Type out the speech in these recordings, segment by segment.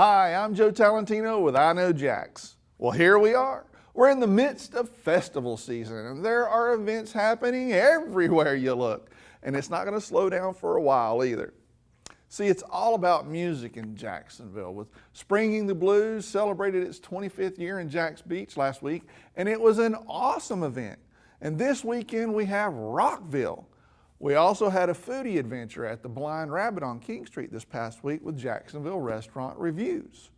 Hi, I'm Joe Talentino with I Know Jax. Well, here we are. We're in the midst of festival season, and there are events happening everywhere you look, and it's not going to slow down for a while either. See, it's all about music in Jacksonville, with Springing the Blues celebrated its 25th year in Jax Beach last week, and it was an awesome event. And this weekend we have Rockville. We also had a foodie adventure at the Blind Rabbit on King Street this past week with Jacksonville Restaurant Reviews.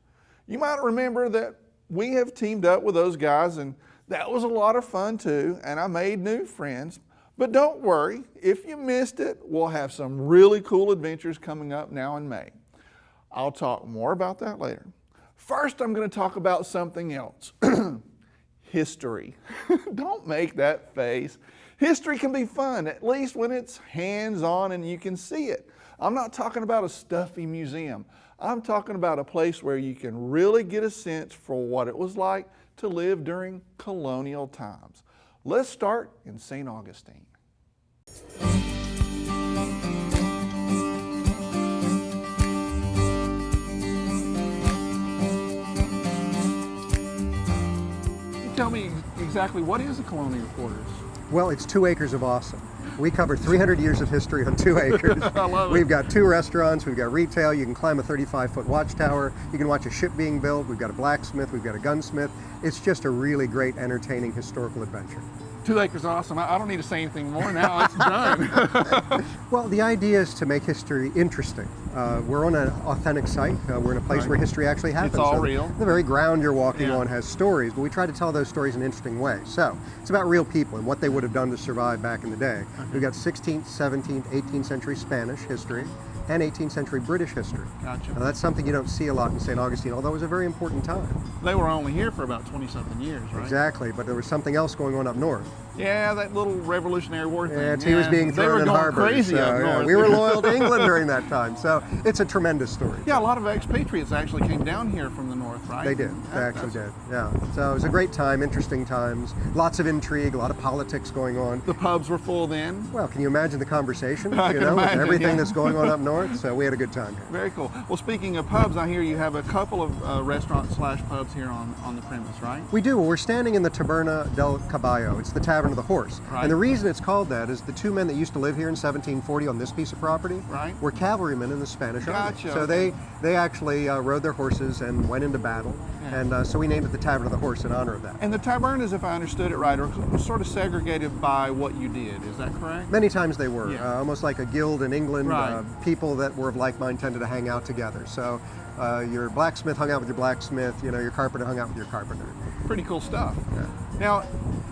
You might remember that we have teamed up with those guys, and that was a lot of fun too, and I made new friends. But don't worry, if you missed it, we'll have some really cool adventures coming up now in May. I'll talk more about that later. First, I'm going to talk about something else. History. Don't make that face. History can be fun, at least when it's hands-on and you can see it. I'm not talking about a stuffy museum. I'm talking about a place where you can really get a sense for what it was like to live during colonial times. Let's start in St. Augustine. Tell me exactly, what is the Colonial Quarters? Well, it's 2 acres of awesome. We cover 300 years of history on 2 acres. I love it. We've got 2 restaurants, we've got retail, you can climb a 35-foot watchtower, you can watch a ship being built, we've got a blacksmith, we've got a gunsmith. It's just a really great, entertaining, historical adventure. 2 acres awesome. I don't need to say anything more now, it's done. Well, the idea is to make history interesting. We're on an authentic site. We're in a place where history actually happens. It's all so real. The very ground you're walking on has stories, but we try to tell those stories in an interesting way. So it's about real people and what they would have done to survive back in the day. We've got 16th, 17th, 18th century Spanish history and 18th century British history. Gotcha. Now, that's something you don't see a lot in St. Augustine, although it was a very important time. They were only here for about 20-something years, right? Exactly, but there was something else going on up north. Yeah, that little Revolutionary War thing. Yeah, tea was being thrown in harbor. Crazy up north. We were loyal to England during that time, so it's a tremendous story. Yeah, a lot of expatriates actually came down here from the north, right? They did. They actually did. Yeah. So it was a great time, interesting times, lots of intrigue, a lot of politics going on. The pubs were full then. Well, can you imagine the conversations? I can imagine, with everything yeah. that's going on up north. So we had a good time here. Very cool. Well, speaking of pubs, I hear you have a couple of restaurants/pubs here on the premise, right? We do. We're standing in the Taberna del Caballo. It's the Tavern of the Horse. Right. And the reason it's called that is the 2 men that used to live here in 1740 on this piece of property were cavalrymen in the Spanish Army. Gotcha. So they actually rode their horses and went into battle. Yeah. And so we named it the Tavern of the Horse in honor of that. And the tabernas, if I understood it right, are sort of segregated by what you did. Is that correct? Many times they were. Yeah. Almost like a guild in England. Right. People that were of like mind tended to hang out together. So your blacksmith hung out with your blacksmith, your carpenter hung out with your carpenter. Pretty cool stuff. Yeah. Now,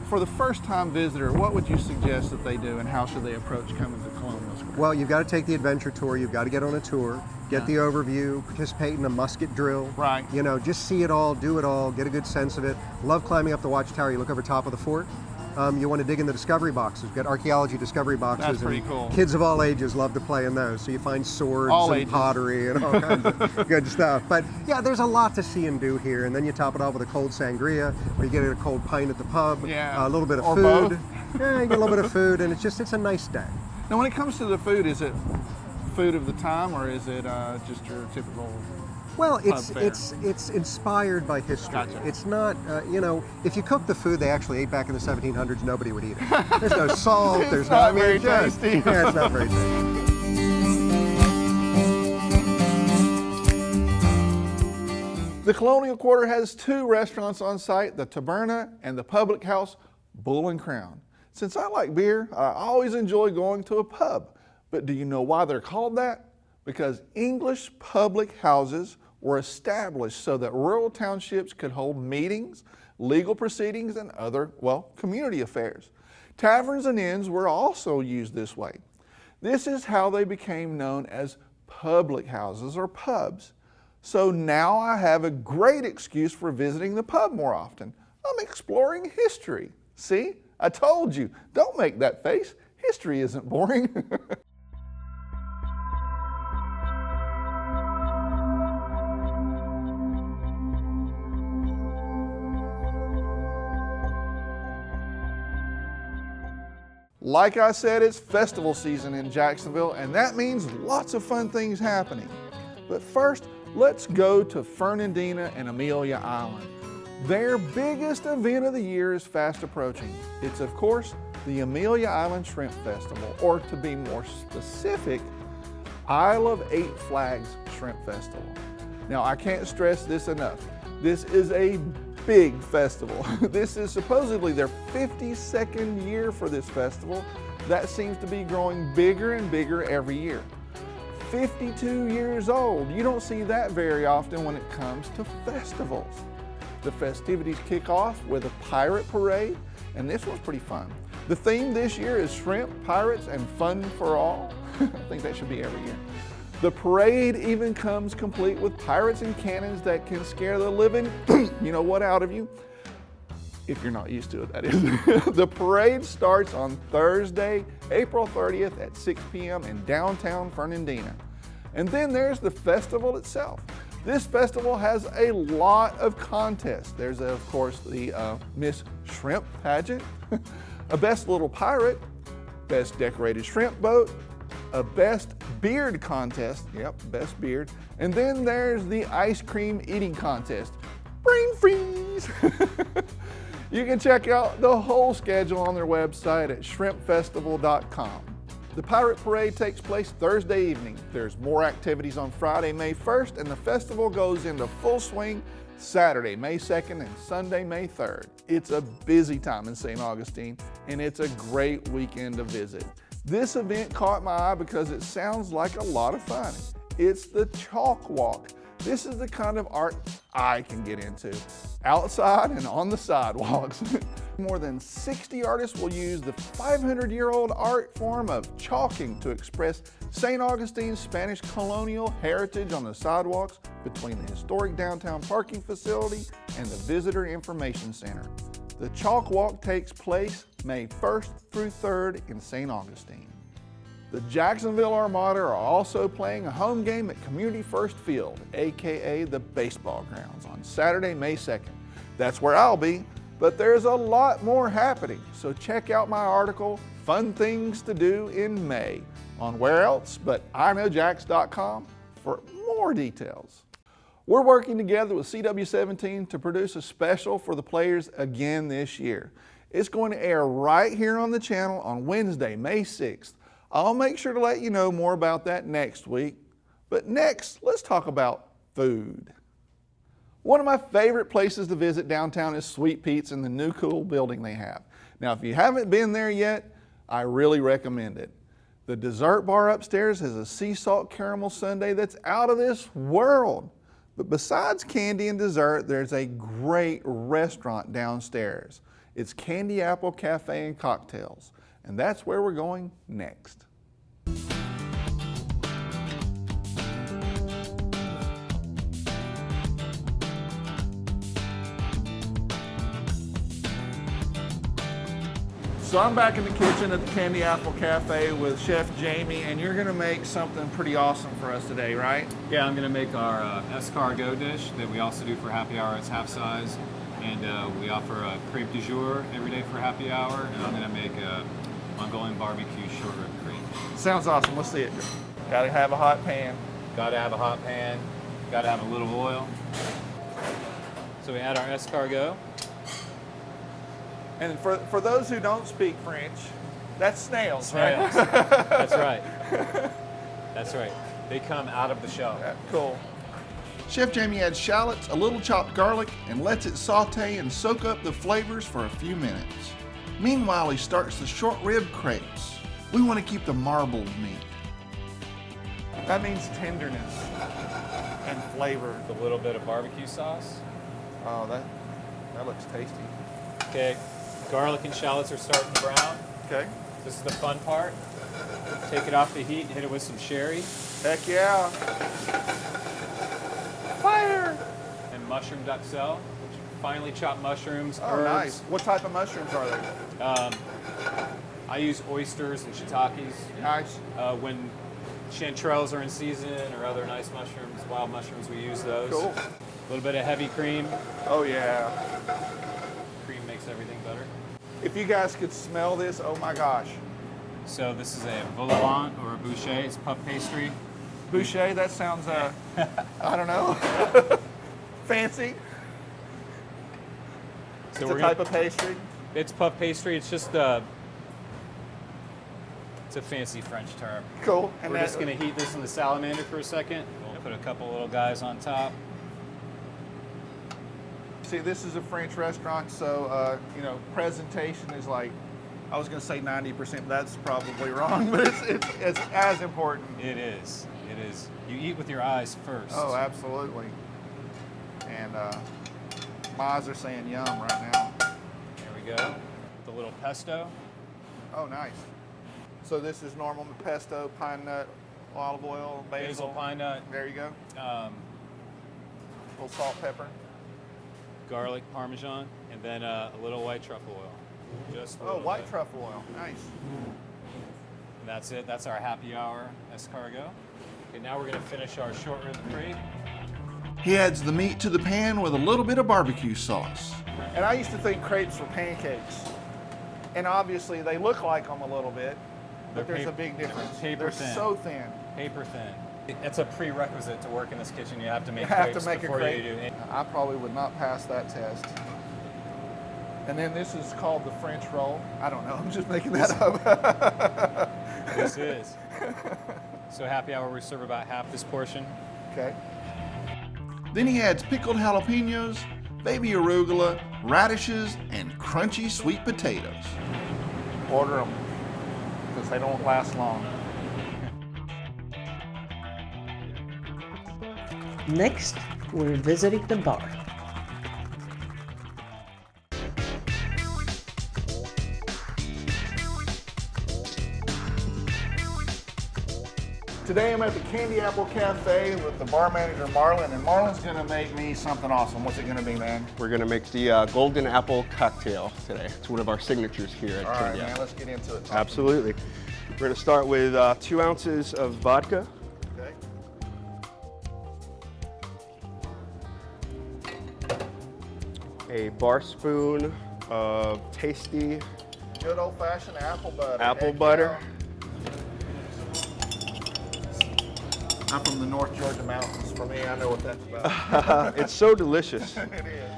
for the first-time visitor, what would you suggest that they do, and how should they approach coming to Colonial Square? Well, you've got to take the adventure tour. You've got to get on a tour, get the overview, participate in a musket drill. Right. Just see it all, do it all, get a good sense of it. Love climbing up the watchtower. You look over top of the fort. You want to dig in the discovery boxes. We've got archaeology discovery boxes. That's pretty cool. Kids of all ages love to play in those. So you find swords all and ages. pottery and all kinds of good stuff. But yeah, there's a lot to see and do here. And then you top it off with a cold sangria, or you get a cold pint at the pub. Yeah. A little bit of or food. Both. Yeah, you get a little bit of food, and it's a nice day. Now, when it comes to the food, is it food of the time, or is it just your typical? Well, it's inspired by history. Gotcha. It's not, if you cook the food they actually ate back in the 1700s, nobody would eat it. There's no salt. It's there's not no very just- tasty. Yeah, it's not very tasty. The Colonial Quarter has 2 restaurants on site, the Taberna and the public house, Bull and Crown. Since I like beer, I always enjoy going to a pub. But do you know why they're called that? Because English public houses were established so that rural townships could hold meetings, legal proceedings, and other, community affairs. Taverns and inns were also used this way. This is how they became known as public houses or pubs. So now I have a great excuse for visiting the pub more often. I'm exploring history. See, I told you, don't make that face. History isn't boring. Like I said, it's festival season in Jacksonville, and that means lots of fun things happening. But first, Let's go to Fernandina and Amelia Island. Their biggest event of the year is fast approaching. It's, of course, the Amelia Island Shrimp Festival, or to be more specific, Isle of Eight Flags Shrimp Festival. Now, I can't stress this enough. This is a big festival. This is supposedly their 52nd year for this festival. That seems to be growing bigger and bigger every year. 52 years old. You don't see that very often when it comes to festivals. The festivities kick off with a pirate parade, and this one's pretty fun. The theme this year is shrimp, pirates, and fun for all. I think that should be every year. The parade even comes complete with pirates and cannons that can scare the living, you know what, out of you. If you're not used to it, that is. The parade starts on Thursday, April 30th at 6 p.m. in downtown Fernandina. And then there's the festival itself. This festival has a lot of contests. There's, of course, the Miss Shrimp pageant, a Best Little Pirate, Best Decorated Shrimp Boat, a Best Beard contest, yep, Best Beard, and then there's the Ice Cream Eating Contest. Brain freeze! You can check out the whole schedule on their website at shrimpfestival.com. The Pirate Parade takes place Thursday evening. There's more activities on Friday, May 1st, and the festival goes into full swing Saturday, May 2nd, and Sunday, May 3rd. It's a busy time in St. Augustine, and it's a great weekend to visit. This event caught my eye because it sounds like a lot of fun. It's the Chalk Walk. This is the kind of art I can get into, outside and on the sidewalks. More than 60 artists will use the 500-year-old art form of chalking to express St. Augustine's Spanish colonial heritage on the sidewalks between the historic downtown parking facility and the Visitor Information Center. The Chalk Walk takes place May 1st through 3rd in St. Augustine. The Jacksonville Armada are also playing a home game at Community First Field, aka the baseball grounds, on Saturday, May 2nd. That's where I'll be, but there's a lot more happening, so check out my article, Fun Things to Do in May, on where else but iknowjax.com for more details. We're working together with CW17 to produce a special for the players again this year. It's going to air right here on the channel on Wednesday, May 6th. I'll make sure to let you know more about that next week. But next, let's talk about food. One of my favorite places to visit downtown is Sweet Pete's and the new cool building they have. Now, if you haven't been there yet, I really recommend it. The dessert bar upstairs has a sea salt caramel sundae that's out of this world. But besides candy and dessert, there's a great restaurant downstairs. It's Candy Apple Cafe and Cocktails. And that's where we're going next. So I'm back in the kitchen at the Candy Apple Cafe with Chef Jamie, and you're gonna make something pretty awesome for us today, right? Yeah, I'm gonna make our escargot dish that we also do for happy hour. It's half size. And we offer a crepe du jour every day for happy hour. And I'm gonna make a Mongolian barbecue short rib cream. Sounds awesome. Let's see it. Gotta have a hot pan. Gotta have a hot pan. Gotta have a little oil. So we add our escargot. And for those who don't speak French, that's snails, right? Snails. That's right. That's right. They come out of the shell. Yeah, cool. Chef Jamie adds shallots, a little chopped garlic, and lets it saute and soak up the flavors for a few minutes. Meanwhile, he starts the short rib crepes. We want to keep the marbled meat. That means tenderness and flavor. With a little bit of barbecue sauce. Oh, that looks tasty. Okay, garlic and shallots are starting to brown. Okay. This is the fun part. Take it off the heat and hit it with some sherry. Heck yeah. Fire! And mushroom duxelle, which are finely chopped mushrooms, Oh, herbs. nice. What type of mushrooms are they? I use oysters and shiitakes. Nice. When chanterelles are in season or other nice mushrooms, wild mushrooms, we use those. Cool. A little bit of heavy cream. Oh, yeah. Cream makes everything better. If you guys could smell this, oh my gosh. So this is a vol au vent or a boucher. It's puff pastry. Boucher, that sounds, I don't know, fancy. So It's a type of pastry. It's puff pastry. It's just it's a fancy French term. Cool. We're just gonna heat this in the salamander for a second. We'll put a couple little guys on top. See, this is a French restaurant, so, you know, presentation is like, I was going to say 90%, but that's probably wrong, but it's as important. It is. It is. You eat with your eyes first. Oh, absolutely. And my eyes are saying yum right now. There we go. The little pesto. Oh, nice. So this is normal pesto, pine nut, olive oil, basil. Pine nut. There you go. A little salt, pepper. Garlic, Parmesan, and then a little white truffle oil. Just a Oh, little white bit. truffle oil. Nice. And that's it. That's our happy hour escargot. Okay, now we're gonna finish our short rib crepe. He adds the meat to the pan with a little bit of barbecue sauce. And I used to think crepes were pancakes. And obviously they look like them a little bit, but They're there's a big difference. paper They're thin. so thin. Paper thin. It's a prerequisite to work in this kitchen. You have to make You have crepes to make a before crepe. you do it. I probably would not pass that test. And then this is called the French roll. I don't know, I'm just making that up. This is. So happy hour, we serve about half this portion. Okay. Then he adds pickled jalapenos, baby arugula, radishes, and crunchy sweet potatoes. Order them, because they don't last long. Next, we're visiting the bar. Today I'm at the Candy Apple Cafe with the bar manager Marlon, and Marlon's gonna make me something awesome. What's it gonna be, man? We're gonna make the golden apple cocktail today. It's one of our signatures here at All right, Candy man, Apple. let's get into it. Absolutely. We're gonna start with 2 ounces of vodka, Okay. a bar spoon of tasty Good old-fashioned apple butter. apple Heck butter, yeah. I'm from the North Georgia mountains. For me, I know what that's about. it's so delicious. It is.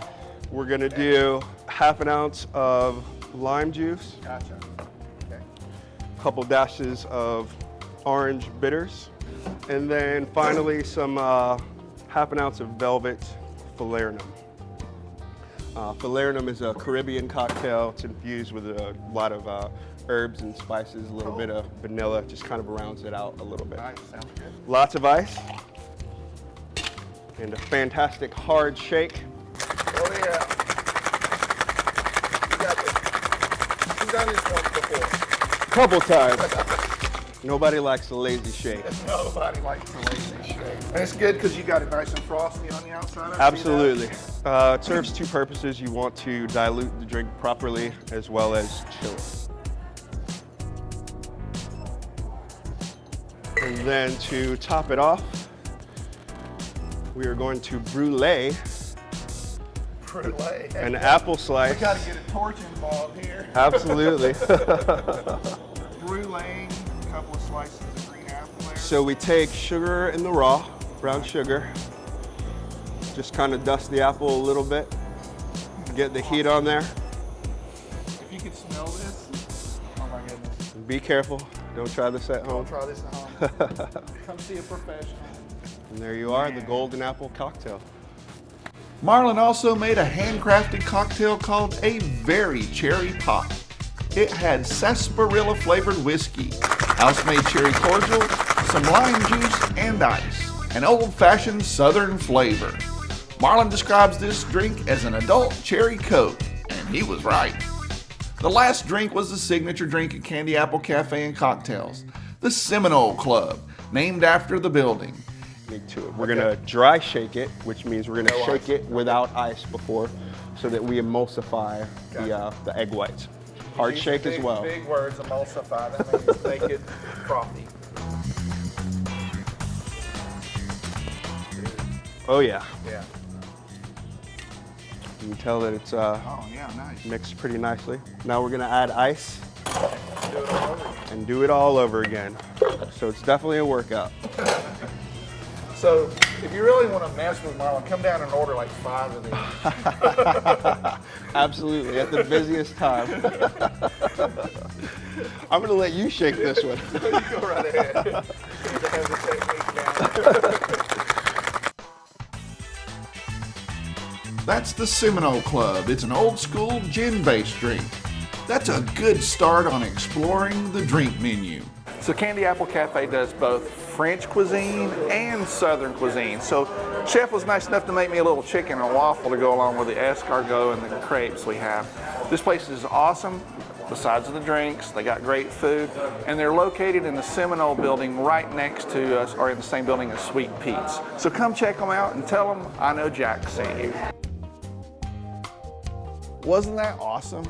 We're gonna do 1/2 ounce of lime juice, Gotcha. Okay. a couple dashes of orange bitters, and then finally some 1/2 ounce of velvet falernum. Falernum is a Caribbean cocktail. It's infused with a lot of herbs and spices, a little bit of vanilla, just kind of rounds it out a little bit. Nice. Sounds good. Lots of ice, and a fantastic hard shake. Oh yeah. You got this. You've done this once before. Couple times. Nobody likes a lazy shake. Nobody likes the lazy shake. And it's good because you got it nice and frosty on the outside. I see that. Absolutely. It serves 2 purposes. You want to dilute the drink properly as well as chill it. And then to top it off, we are going to brulee Brulee. an apple We slice. got to get a torch involved here. Absolutely. Bruleeing a couple of slices of green apple there. So we take sugar in the raw, brown sugar, just kind of dust the apple a little bit, get the heat on there. If you could smell this, oh my goodness. Be careful, don't try this at home. Don't try this at home. Come see a professional. And there you are, the golden apple cocktail. Marlon also made a handcrafted cocktail called a Very Cherry Pop. It had sarsaparilla flavored whiskey, house-made cherry cordial, some lime juice, and ice. An old-fashioned southern flavor. Marlon describes this drink as an adult cherry Coke, and he was right. The last drink was the signature drink at Candy Apple Cafe and Cocktails, the Seminole Club, named after the building. We're gonna dry shake it, which means we're gonna shake it without ice before, so that we emulsify the egg whites. Hard shake as well. Big words, emulsify. That means make it frothy. Oh yeah, Yeah. you can tell that it's Oh yeah, nice. mixed pretty nicely. Now we're gonna add ice Do it all over again. and do it all over again. So it's definitely a workout. So if you really want to mess with Marlon, come down and order like 5 of these. Absolutely, at the busiest time. I'm going to let you shake this one. You go right ahead. To have the technique down. That's the Seminole Club. It's an old school gin-based drink. That's a good start on exploring the drink menu. So Candy Apple Cafe does both French cuisine and Southern cuisine. So Chef was nice enough to make me a little chicken and waffle to go along with the escargot and the crepes we have. This place is awesome. Besides the drinks, they got great food, and they're located in the Seminole Building right next to us, or in the same building as Sweet Pete's. So come check them out and tell them I Know Jax sent you. Wasn't that awesome?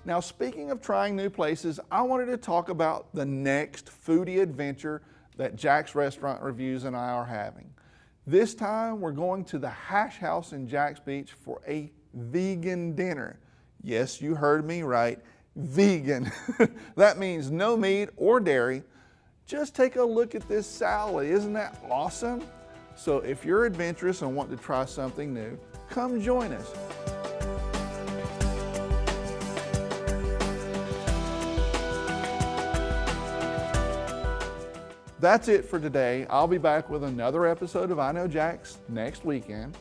Now, speaking of trying new places, I wanted to talk about the next foodie adventure that Jax Restaurant Reviews and I are having. This time, we're going to the Hash House in Jax Beach for a vegan dinner. Yes, you heard me right, vegan. That means no meat or dairy. Just take a look at this salad. Isn't that awesome? So if you're adventurous and want to try something new, come join us. That's it for today. I'll be back with another episode of I Know Jax next weekend.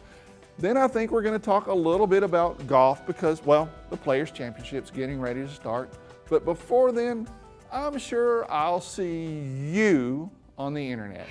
Then I think we're going to talk a little bit about golf because, well, the Players' Championship's getting ready to start. But before then, I'm sure I'll see you on the internet.